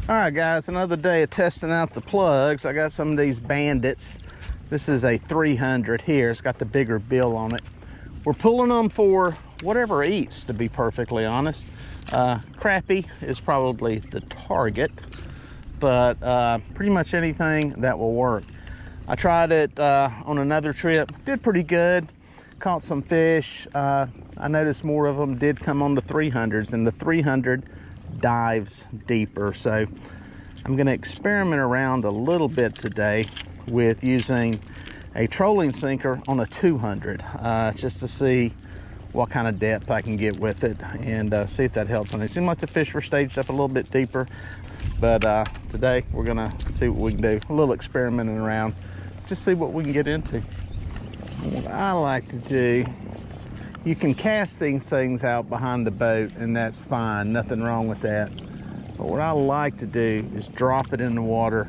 All right, guys, another day of testing out the plugs. I got some of these Bandits. This is a 300 here. It's got the bigger bill on it. We're pulling them for whatever eats, to be perfectly honest. Crappie is probably the target, but pretty much anything that will work. I tried it on another trip, did pretty good. Caught some fish. I noticed more of them did come on the 300s, and the 300 dives deeper. So I'm going to experiment around a little bit today with using a trolling sinker on a 200 just to see what kind of depth I can get with it, and see if that helps. And it seemed like the fish were staged up a little bit deeper, but today we're gonna see what we can do. A little experimenting around, just see what we can get into. What I like to do, you can cast these things out behind the boat, and that's fine, nothing wrong with that. But what I like to do is drop it in the water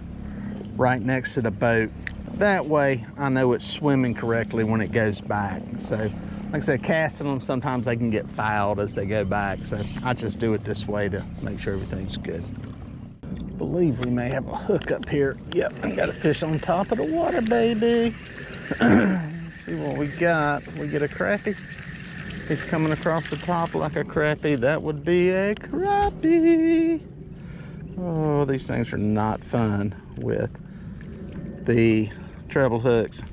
right next to the boat. That way I know it's swimming correctly when it goes back. So like I said, casting them, sometimes they can get fouled as they go back. So I just do it this way to make sure everything's good. I believe we may have a hook up here. Yep, I got a fish on top of the water, baby. Let's see what we got. We get a crappie. He's coming across the top like a crappie. That would be a crappie. Oh, these things are not fun with the treble hooks.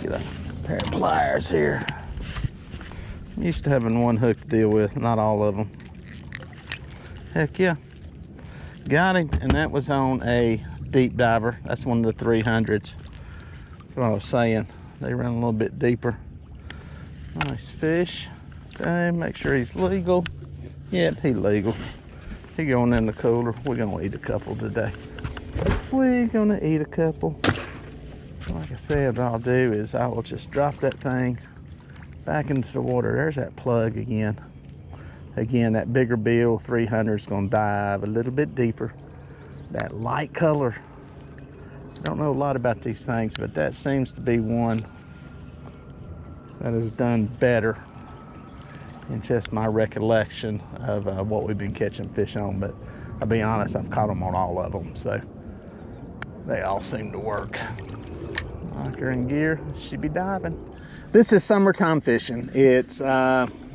Get a pair of pliers here. I'm used to having one hook to deal with, not all of them. Heck yeah. Got him, and that was on a deep diver. That's one of the 300s. That's what I was saying. They run a little bit deeper. Nice fish. Okay, make sure he's legal. Yep, he's legal. He going in the cooler. We're gonna eat a couple today. We're gonna eat a couple. Like I said, what I'll do is I will just drop that thing back into the water. There's that plug again. Again, that bigger bill 300 is gonna dive a little bit deeper. That light color. I don't know a lot about these things, but that seems to be one that has done better in just my recollection of what we've been catching fish on. But I'll be honest, I've caught them on all of them, so they all seem to work. Locker and gear, should be diving. This is summertime fishing. It's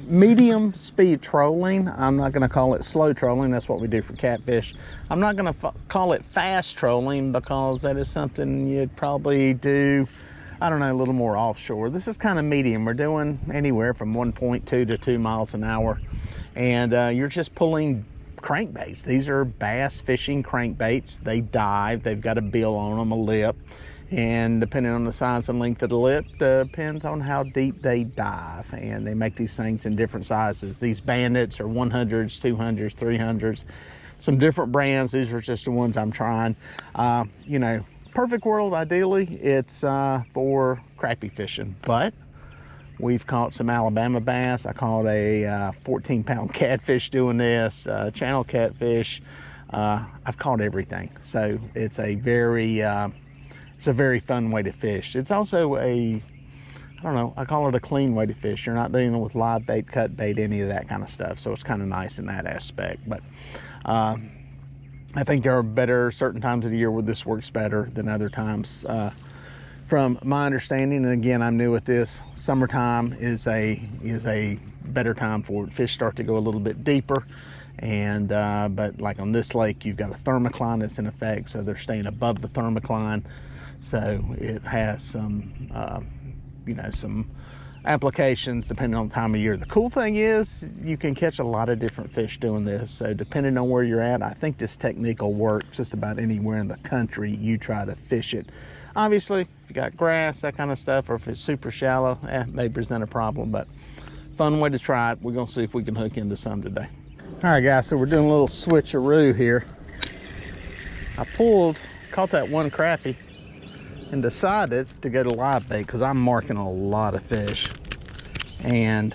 medium speed trolling. I'm not going to call it slow trolling. That's what we do for catfish. I'm not going to call it fast trolling, because that is something you'd probably do, I don't know, a little more offshore. This is kind of medium. We're doing anywhere from 1.2 to 2 miles an hour. And you're just pulling crankbaits. These are bass fishing crankbaits. They dive. They've got a bill on them, a lip. And depending on the size and length of the lip, depends on how deep they dive. And they make these things in different sizes. These Bandits are 100s, 200s, 300s. Some different brands. These are just the ones I'm trying. You know, perfect world, ideally, it's for crappie fishing, but we've caught some Alabama bass. I caught a 14-pound catfish doing this, channel catfish. I've caught everything, so it's a very fun way to fish. It's also I don't know, I call it a clean way to fish. You're not dealing with live bait, cut bait, any of that kind of stuff, so it's kind of nice in that aspect. But I think there are certain times of the year where this works better than other times. From my understanding, and again, I'm new at this, summertime is a better time for it. Fish start to go a little bit deeper, and but like on this lake, you've got a thermocline that's in effect, so they're staying above the thermocline, so it has some you know, some applications depending on the time of year. The cool thing is you can catch a lot of different fish doing this, so depending on where you're at, I think this technique will work just about anywhere in the country you try to fish it. Obviously, if you got grass, that kind of stuff, or if it's super shallow, may present a problem, but fun way to try it. We're gonna see if we can hook into some today. All right, guys, so we're doing a little switcheroo here. I caught that one crappie, and decided to go to live bait because I'm marking a lot of fish. And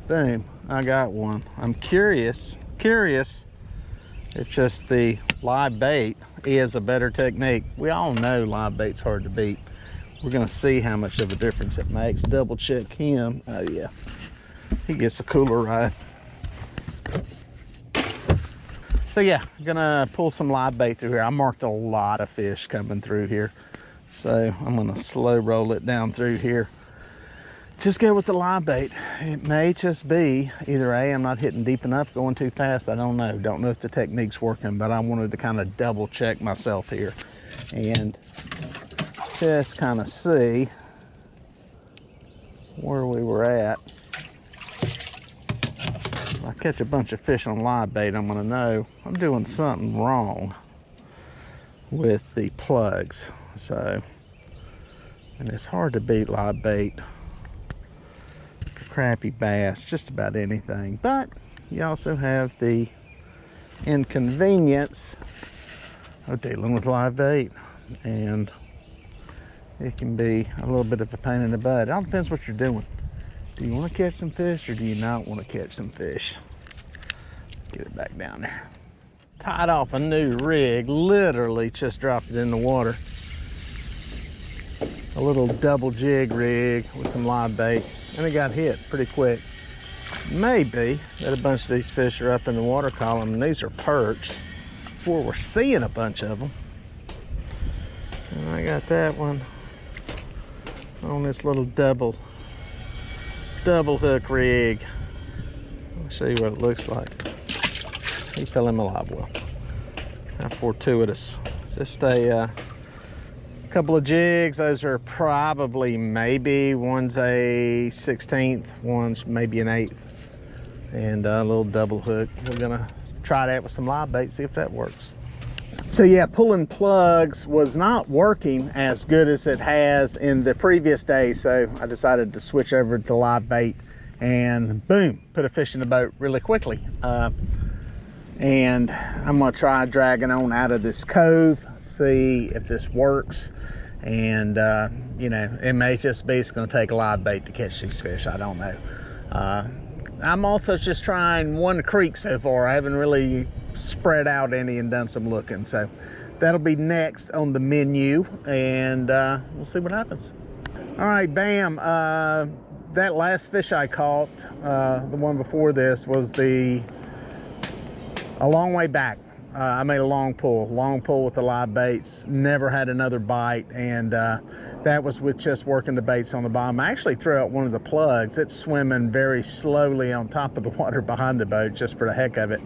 boom, I got one. I'm curious if just the live bait is a better technique. We all know live bait's hard to beat. We're gonna see how much of a difference it makes. Double check him. Oh yeah, he gets a cooler ride. So yeah, gonna pull some live bait through here. I marked a lot of fish coming through here, so I'm gonna slow roll it down through here. Just go with the live bait. It may just be either A, I'm not hitting deep enough, going too fast, I don't know. Don't know if the technique's working, but I wanted to kind of double check myself here and just kind of see where we were at. If I catch a bunch of fish on live bait, I'm gonna know I'm doing something wrong with the plugs. So, and it's hard to beat live bait, crappie, bass, just about anything. But you also have the inconvenience of dealing with live bait, and it can be a little bit of a pain in the butt. It all depends what you're doing. Do you want to catch some fish or do you not want to catch some fish? Get it back down there. Tied off a new rig, literally just dropped it in the water. A little double jig rig with some live bait, and it got hit pretty quick. Maybe that a bunch of these fish are up in the water column, and these are perch, before we're seeing a bunch of them. And I got that one on this little double hook rig. I'll show you what it looks like. He fell in my live well. How fortuitous. Just a couple of jigs. Those are probably, maybe one's a 16th, one's maybe an 8th, and a little double hook. We're gonna try that with some live bait, see if that works. So yeah, pulling plugs was not working as good as it has in the previous day, so I decided to switch over to live bait, and boom, put a fish in the boat really quickly. And I'm gonna try dragging on out of this cove, see if this works. And you know, it may just be it's gonna take live bait to catch these fish, I don't know. I'm also just trying one creek so far. I haven't really spread out any and done some looking, so that'll be next on the menu, and we'll see what happens. All right, bam. That last fish I caught, the one before this, was a long way back. I made a long pull with the live baits, never had another bite, and that was with just working the baits on the bottom. I actually threw out one of the plugs. It's swimming very slowly on top of the water behind the boat, just for the heck of it.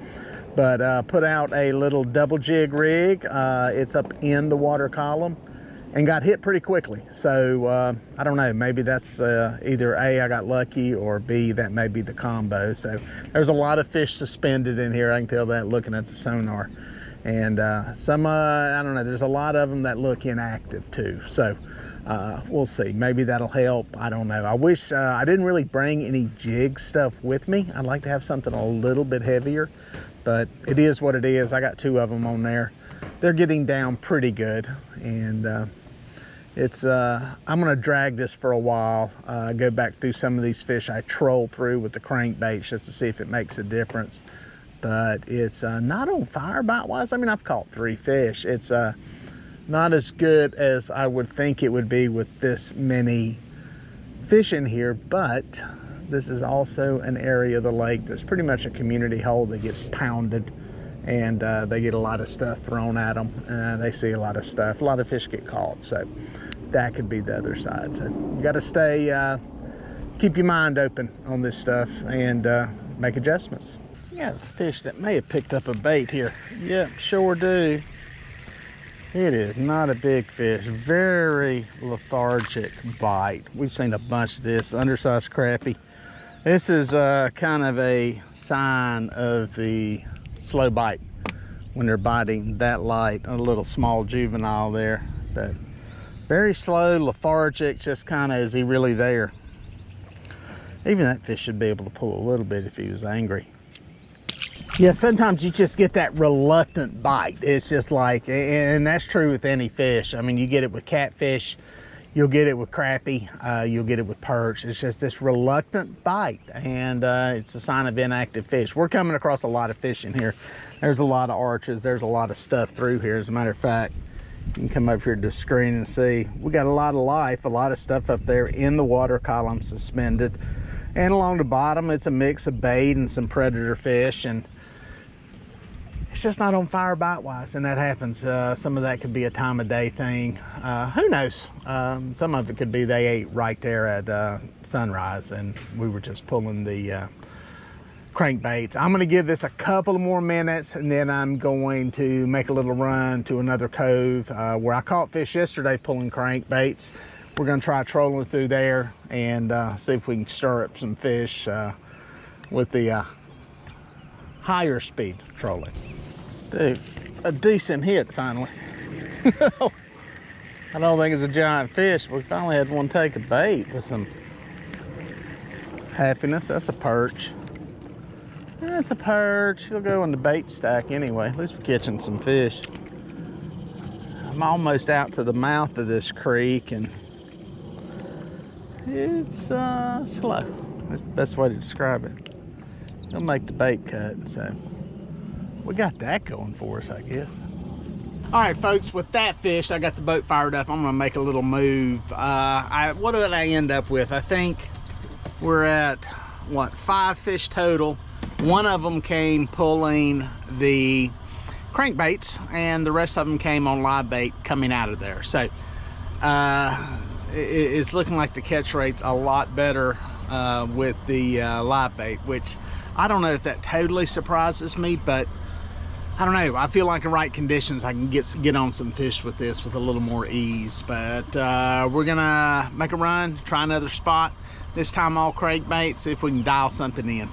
But put out a little double jig rig. It's up in the water column and got hit pretty quickly. So I don't know, maybe that's either A, I got lucky, or B, that may be the combo. So there's a lot of fish suspended in here. I can tell that looking at the sonar. And some, I don't know, there's a lot of them that look inactive too. So we'll see, maybe that'll help. I don't know. I wish I didn't really bring any jig stuff with me. I'd like to have something a little bit heavier, but it is what it is. I got 2 of them on there. They're getting down pretty good, and I'm gonna drag this for a while, go back through some of these fish I troll through with the crankbaits just to see if it makes a difference. But it's not on fire bite wise. I mean, I've caught 3 fish. It's not as good as I would think it would be with this many fish in here, but this is also an area of the lake that's pretty much a community hole that gets pounded, and they get a lot of stuff thrown at them. They see a lot of stuff. A lot of fish get caught, so that could be the other side. So you got to stay, keep your mind open on this stuff, and make adjustments. You got a fish that may have picked up a bait here. Yep, sure do. It is not a big fish, very lethargic bite. We've seen a bunch of this, undersized crappie. This is kind of a sign of the slow bite when they're biting that light. A little small juvenile there, but very slow, lethargic, just kind of, is he really there? Even that fish should be able to pull a little bit if he was angry. Yeah, sometimes you just get that reluctant bite. It's just like, and that's true with any fish. I mean, you get it with catfish, you'll get it with crappie, you'll get it with perch. It's just this reluctant bite, and it's a sign of inactive fish. We're coming across a lot of fish in here. There's a lot of arches, there's a lot of stuff through here. As a matter of fact, you can come up here to the screen and see we got a lot of life, a lot of stuff up there in the water column suspended. And along the bottom, it's a mix of bait and some predator fish. And it's just not on fire bite wise, and that happens. Some of that could be a time of day thing. Who knows? Some of it could be they ate right there at sunrise and we were just pulling the crankbaits. I'm going to give this a couple of more minutes, and then I'm going to make a little run to another cove where I caught fish yesterday pulling crankbaits. We're going to try trolling through there and see if we can stir up some fish with the higher speed trolling. Dude, a decent hit finally. I don't think it's a giant fish, but we finally had one take a bait with some happiness. That's a perch. That's a perch. He'll go in the bait stack anyway. At least we're catching some fish. I'm almost out to the mouth of this creek, and it's slow. That's the best way to describe it. It'll make the bait cut, so we got that going for us, I guess. All right, folks, with that fish, I got the boat fired up. I'm gonna make a little move. What did I end up with? I think we're at, what, 5 fish total. One of them came pulling the crankbaits, and the rest of them came on live bait coming out of there. So it's looking like the catch rate's a lot better with the live bait, which I don't know if that totally surprises me, but I don't know. I feel like in right conditions, I can get on some fish with this with a little more ease. But we're gonna make a run, try another spot. This time all crankbait, see if we can dial something in.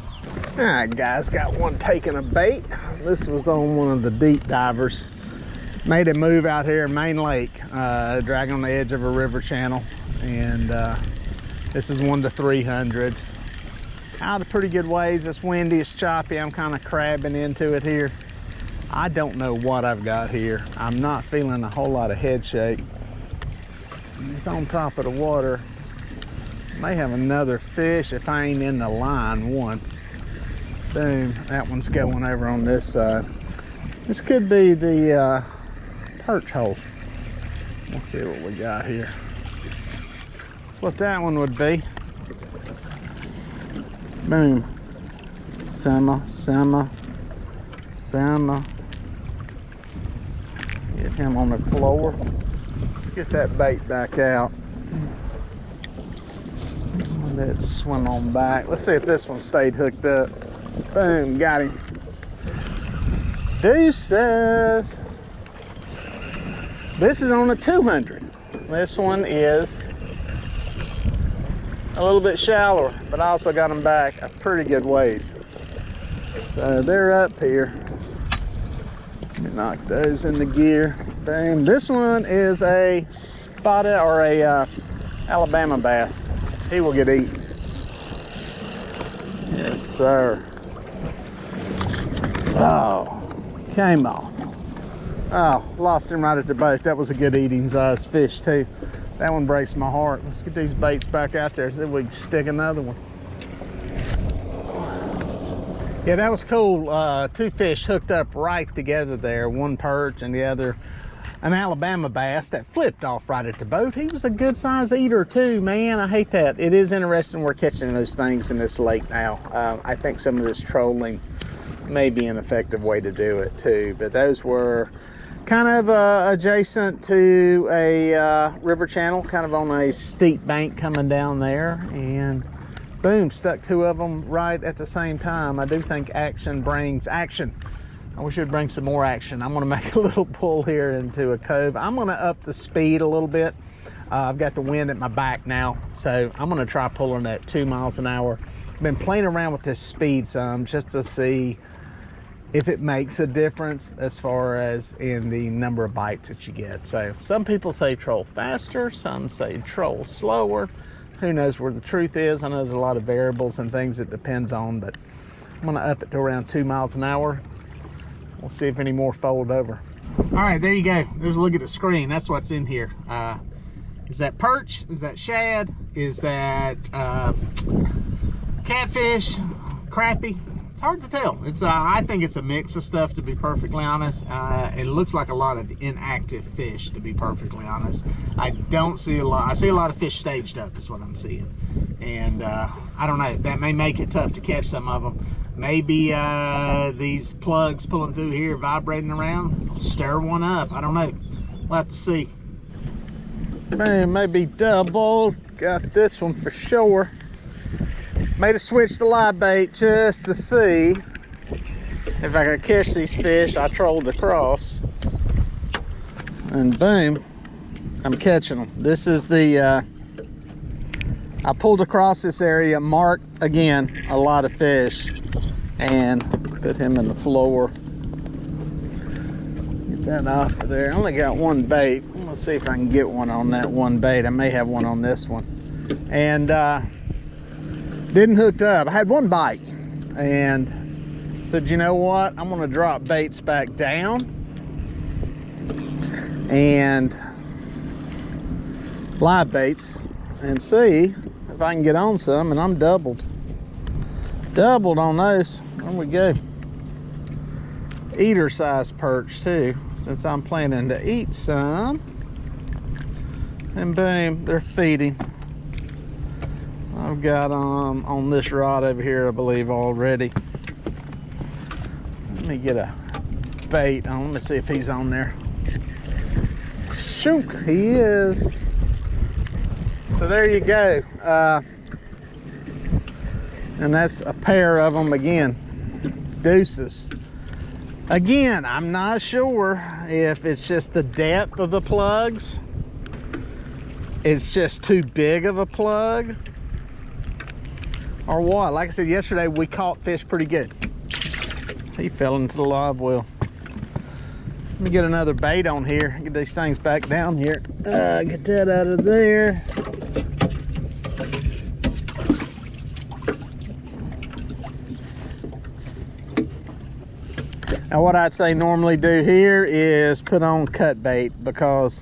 All right, guys, got one taking a bait. This was on one of the deep divers. Made a move out here in Main Lake, dragging on the edge of a river channel. And this is 1 to 300s. Out a pretty good ways. It's windy, it's choppy. I'm kind of crabbing into it here. I don't know what I've got here. I'm not feeling a whole lot of head shake. It's on top of the water. May have another fish if I ain't in the line one. Boom, that one's going over on this side. This could be the perch hole. Let's see what we got here. That's what that one would be. Boom. Simmer. Get him on the floor. Let's get that bait back out. Let's swim on back. Let's see if this one stayed hooked up. Boom, got him. Deuces. This is on a 200. This one is a little bit shallower, but I also got them back a pretty good ways. So they're up here. Let me knock those in the gear. Boom. This one is a spotted or a Alabama bass. He will get eaten. Yes, sir. Oh, came off. Oh, lost him right at the boat. That was a good eating size fish too. That one breaks my heart. Let's get these baits back out there, see if we can stick another one. Yeah, that was cool. 2 fish hooked up right together there. One perch and the other an Alabama bass that flipped off right at the boat. He was a good size eater too, man. I hate that. It is interesting we're catching those things in this lake now. I think some of this trolling may be an effective way to do it too, but those were kind of adjacent to a river channel, kind of on a steep bank coming down there, and boom, stuck 2 of them right at the same time. I do think action brings action. I wish it would bring some more action. I'm gonna make a little pull here into a cove. I'm gonna up the speed a little bit. I've got the wind at my back now, so I'm gonna try pulling at 2 miles an hour. I've been playing around with this speed some just to see if it makes a difference as far as in the number of bites that you get. So some people say troll faster, some say troll slower. Who knows where the truth is? I know there's a lot of variables and things it depends on, but I'm gonna up it to around 2 miles an hour. We'll see if any more fold over. All right, there you go. There's a look at the screen. That's what's in here. Is that perch? Is that shad? Is that catfish? Crappie? It's hard to tell. It's I think it's a mix of stuff, to be perfectly honest. It looks like a lot of inactive fish, to be perfectly honest. I don't see a lot. I see a lot of fish staged up is what I'm seeing. And I don't know, that may make it tough to catch some of them. Maybe these plugs pulling through here vibrating around, I'll stir one up. I don't know. We'll have to see. Man, maybe double. Got this one for sure. Made a switch to live bait just to see if I could catch these fish. I trolled across, and boom, I'm catching them. This is the I pulled across this area, marked again a lot of fish, and put him in the floor. Get that off of there. I only got one bait. Let's see if I can get one on that one bait. I may have one on this one. And didn't hook up. I had one bite and said, you know what? I'm gonna drop baits back down and live baits and see if I can get on some, and I'm doubled on those. There we go. Eater size perch too, since I'm planning to eat some. And boom, they're feeding. I've got on this rod over here, I believe, already. Let me get a bait on. Let me see if he's on there. Shoot, he is. So there you go. And that's a pair of them again. Deuces. Again, I'm not sure if it's just the depth of the plugs. It's just too big of a plug, or what. Like I said yesterday, we caught fish pretty good. He fell into the live well. Let me get another bait on here. Get these things back down here. Get that out of there. Now what I'd say normally do here is put on cut bait, because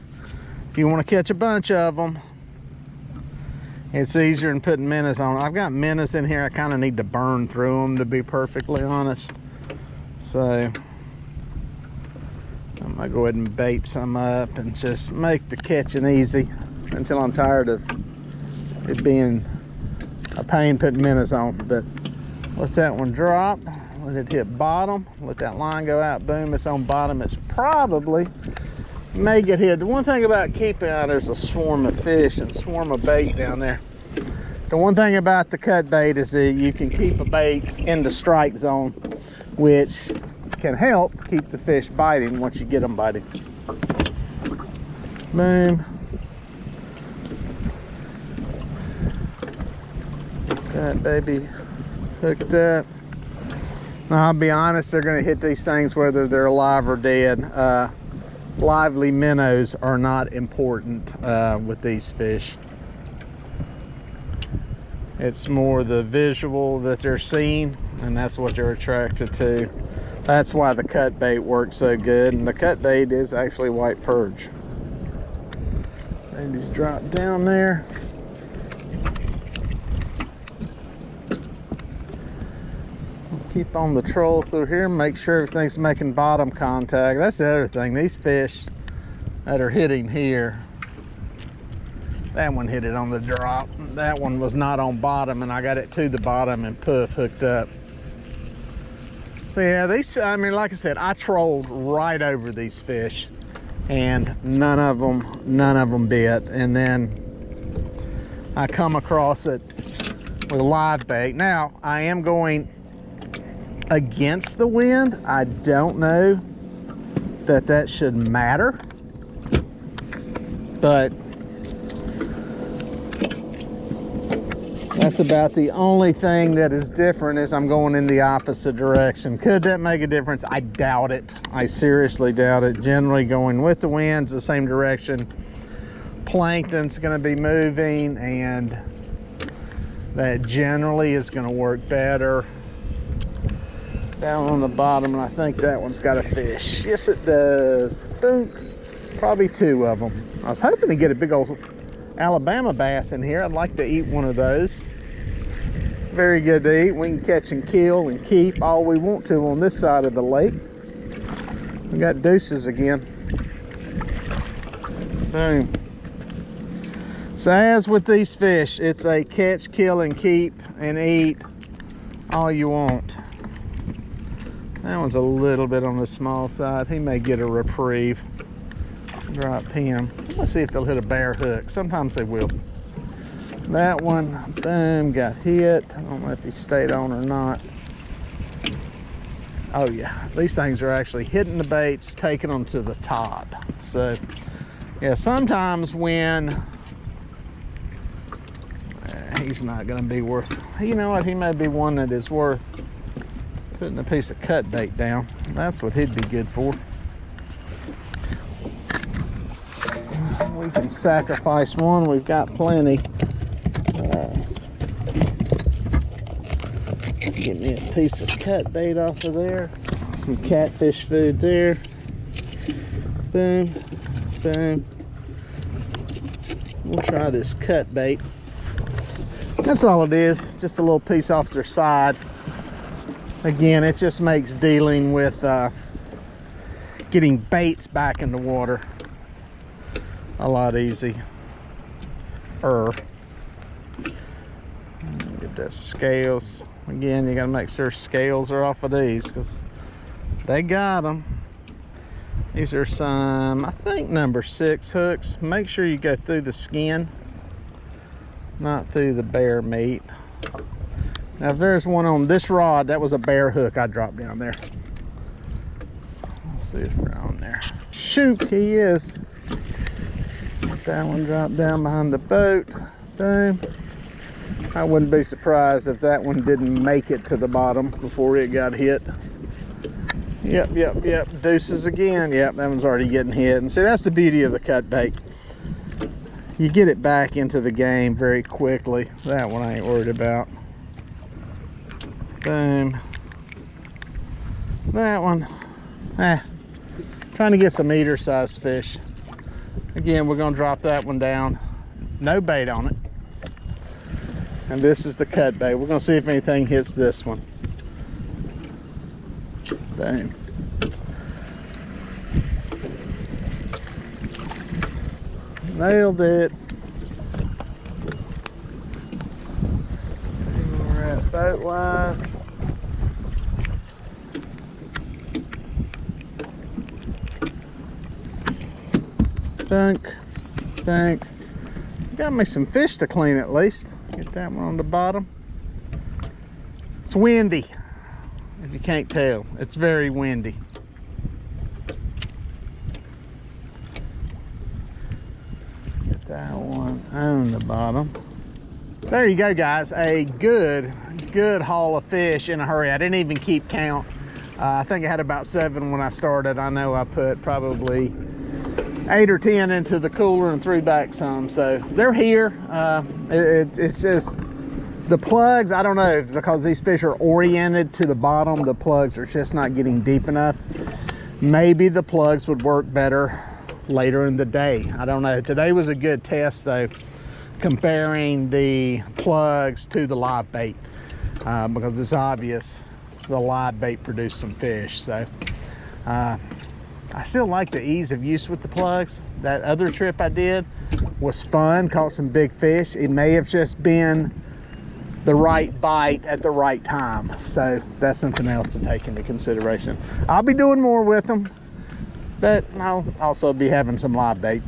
if you want to catch a bunch of them, it's easier than putting minnows on. I've got minnows in here. I kind of need to burn through them, to be perfectly honest. So I'm gonna go ahead and bait some up and just make the catching easy until I'm tired of it being a pain putting minnows on. But let that one drop. Let it hit bottom. Let that line go out. Boom, it's on bottom. It's probably may get hit. The one thing about keeping out, there's a swarm of fish and a swarm of bait down there. The one thing about the cut bait is that you can keep a bait in the strike zone, which can help keep the fish biting once you get them biting. Boom. That baby hooked up. Now, I'll be honest, they're going to hit these things whether they're alive or dead. Lively minnows are not important with these fish. It's more the visual that they're seeing, and that's what they're attracted to. That's why the cut bait works so good, and the cut bait is actually white perch. They just drop down there. Keep on the troll through here, make sure everything's making bottom contact. That's the other thing. These fish that are hitting here, that one hit it on the drop. That one was not on bottom, and I got it to the bottom and poof, hooked up. So yeah, these, I mean, like I said, I trolled right over these fish, and none of them bit. And then I come across it with live bait. Now I am going against the wind. I don't know that should matter, but that's about the only thing that is different, is I'm going in the opposite direction. Could that make a difference? I doubt it. I seriously doubt it. Generally going with the winds the same direction, plankton's going to be moving, and that generally is going to work better. Down on the bottom, and I think that one's got a fish. Yes, it does. Boom. Probably two of them. I was hoping to get a big old Alabama bass in here. I'd like to eat one of those. Very good to eat. We can catch and kill and keep all we want to on this side of the lake. We got deuces again. Boom. So as with these fish, it's a catch, kill, and keep and eat all you want. That one's a little bit on the small side. He may get a reprieve. Drop him. Let's see if they'll hit a bare hook. Sometimes they will. That one, boom, got hit. I don't know if he stayed on or not. Oh yeah, these things are actually hitting the baits, taking them to the top. So yeah, sometimes when he's not going to be worth, you know what, he may be one that is worth putting a piece of cut bait down. That's what he'd be good for. We can sacrifice one, we've got plenty. Get me a piece of cut bait off of there. Some catfish food there. Boom, boom. We'll try this cut bait. That's all it is, just a little piece off their side. Again, it just makes dealing with getting baits back in the water a lot easier. Get the scales. Again, you gotta make sure scales are off of these because they got them. These are some, I think, number 6 hooks. Make sure you go through the skin, not through the bare meat. Now, if there's one on this rod, that was a bare hook I dropped down there. Let's see if we're on there. Shoot, he is. That one dropped down behind the boat. Boom. I wouldn't be surprised if that one didn't make it to the bottom before it got hit. Yep. Deuces again. Yep, that one's already getting hit. And see, that's the beauty of the cut bait. You get it back into the game very quickly. That one I ain't worried about. Boom. That one. Trying to get some eater sized fish. Again, we're gonna drop that one down. No bait on it. And this is the cut bait. We're gonna see if anything hits this one. Boom. Nailed it. We're at boat wise. Dunk. Got me some fish to clean at least. Get that one on the bottom. It's windy. If you can't tell, it's very windy. Get that one on the bottom. There you go, guys. A good haul of fish in a hurry. I didn't even keep count. I think I had about 7 when I started. I know I put probably 8 or 10 into the cooler and threw back some. So they're here. It's just the plugs, I don't know, because these fish are oriented to the bottom, the plugs are just not getting deep enough. Maybe the plugs would work better later in the day. I don't know. Today was a good test though, comparing the plugs to the live bait, because it's obvious the live bait produced some fish. So I still like the ease of use with the plugs. That other trip I did was fun, caught some big fish. It may have just been the right bite at the right time. So that's something else to take into consideration. I'll be doing more with them, but I'll also be having some live bait.